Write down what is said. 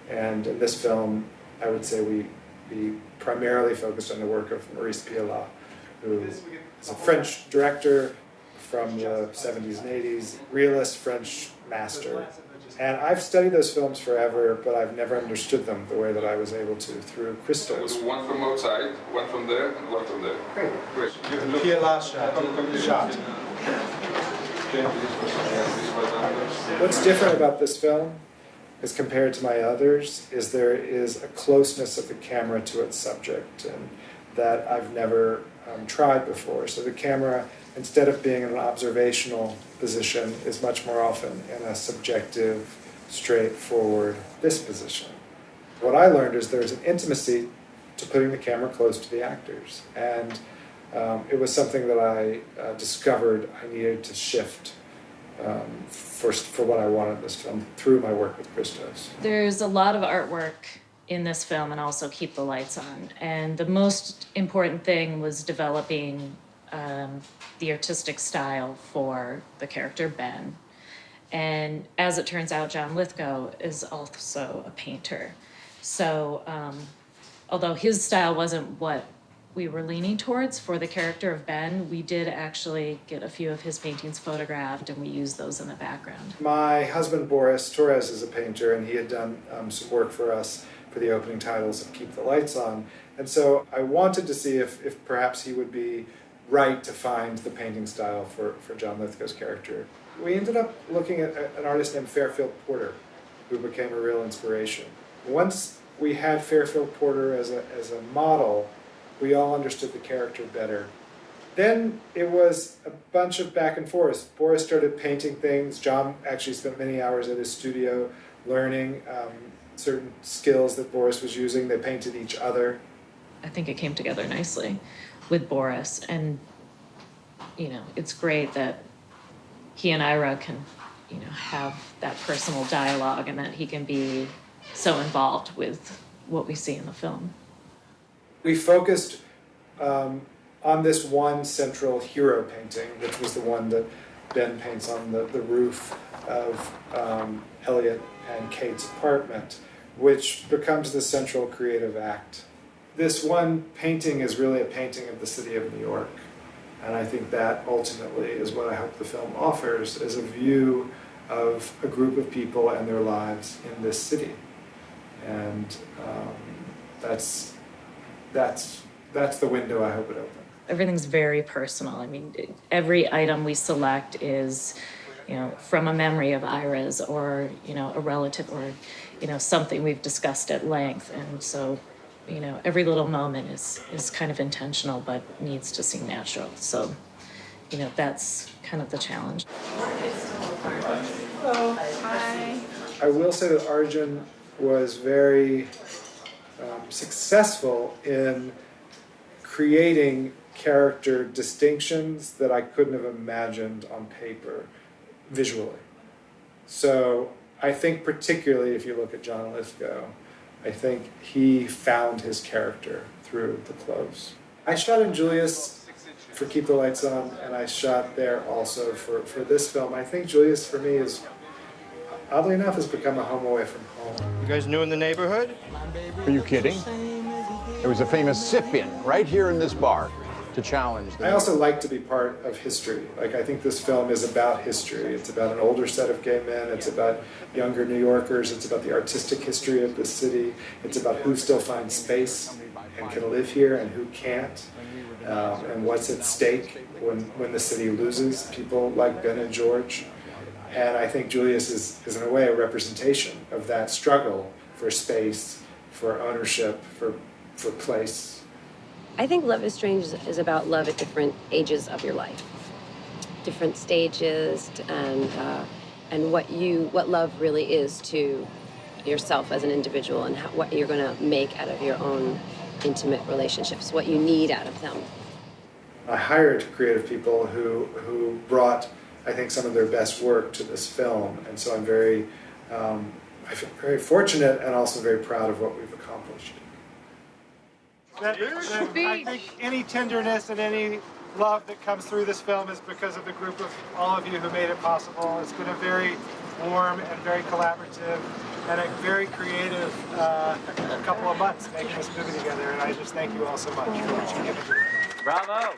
And in this film, I would say we primarily focused on the work of Marisa, who is a French director from the 70s and 80s, realist French master. And I've studied those films forever, but I've never understood them the way that I was able to through Christos. One from outside, one from there, and one from there. Great. Here, last shot. What's different about this film, as compared to my others, is there is a closeness of the camera to its subject, and that I've never tried before. So the camera, instead of being in an observational position, is much more often in a subjective, straightforward disposition. What I learned is there's an intimacy to putting the camera close to the actors, and it was something that I discovered I needed to shift for what I wanted in this film through my work with Christos. There's a lot of artwork in this film, and also Keep the Lights On. And the most important thing was developing the artistic style for the character Ben. And as it turns out, John Lithgow is also a painter. So although his style wasn't what we were leaning towards for the character of Ben, we did actually get a few of his paintings photographed, and we used those in the background. My husband, Boris Torres, is a painter, and he had done some work for us for the opening titles of Keep the Lights On. And so I wanted to see if perhaps he would be right to find the painting style for John Lithgow's character. We ended up looking at an artist named Fairfield Porter, who became a real inspiration. Once we had Fairfield Porter as a model, we all understood the character better. Then it was a bunch of back and forth. Boris started painting things. John actually spent many hours at his studio learning certain skills that Boris was using. They painted each other. I think it came together nicely with Boris, and it's great that he and Ira can have that personal dialogue, and that he can be so involved with what we see in the film. We focused on this one central hero painting, which was the one that Ben paints on the roof of Elliot and Kate's apartment, which becomes the central creative act. This one painting is really a painting of the city of New York, and I think that ultimately is what I hope the film offers, is a view of a group of people and their lives in this city. And that's the window I hope it opens. Everything's very personal. I mean, every item we select is, from a memory of Ira's, or, a relative, or, something we've discussed at length. And so, every little moment is kind of intentional, but needs to seem natural. So, that's kind of the challenge. Hello. Hi. I will say that Arjun was very successful in creating character distinctions that I couldn't have imagined on paper visually. So I think particularly if you look at John Lithgow, I think he found his character through the clothes. I shot in Julius for Keep the Lights On, and I shot there also for this film. I think Julius, for me, is, oddly enough, has become a home away from home. You guys new in the neighborhood? Are you kidding? There was a famous sip-in right here in this bar to challenge them. I also like to be part of history. Like, I think this film is about history. It's about an older set of gay men. It's about younger New Yorkers. It's about the artistic history of the city. It's about who still finds space and can live here and who can't, and what's at stake when the city loses people like Ben and George. And I think Julius is in a way a representation of that struggle for space, for ownership, for place. I think Love is Strange is about love at different ages of your life, different stages, and what love really is to yourself as an individual, and what you're going to make out of your own intimate relationships, what you need out of them. I hired creative people who brought, I think, some of their best work to this film, and so I feel very fortunate and also very proud of what we've accomplished. I think any tenderness and any love that comes through this film is because of the group of all of you who made it possible. It's been a very warm and very collaborative and a very creative couple of months making this movie together. And I just thank you all so much for what you've given to me. Bravo!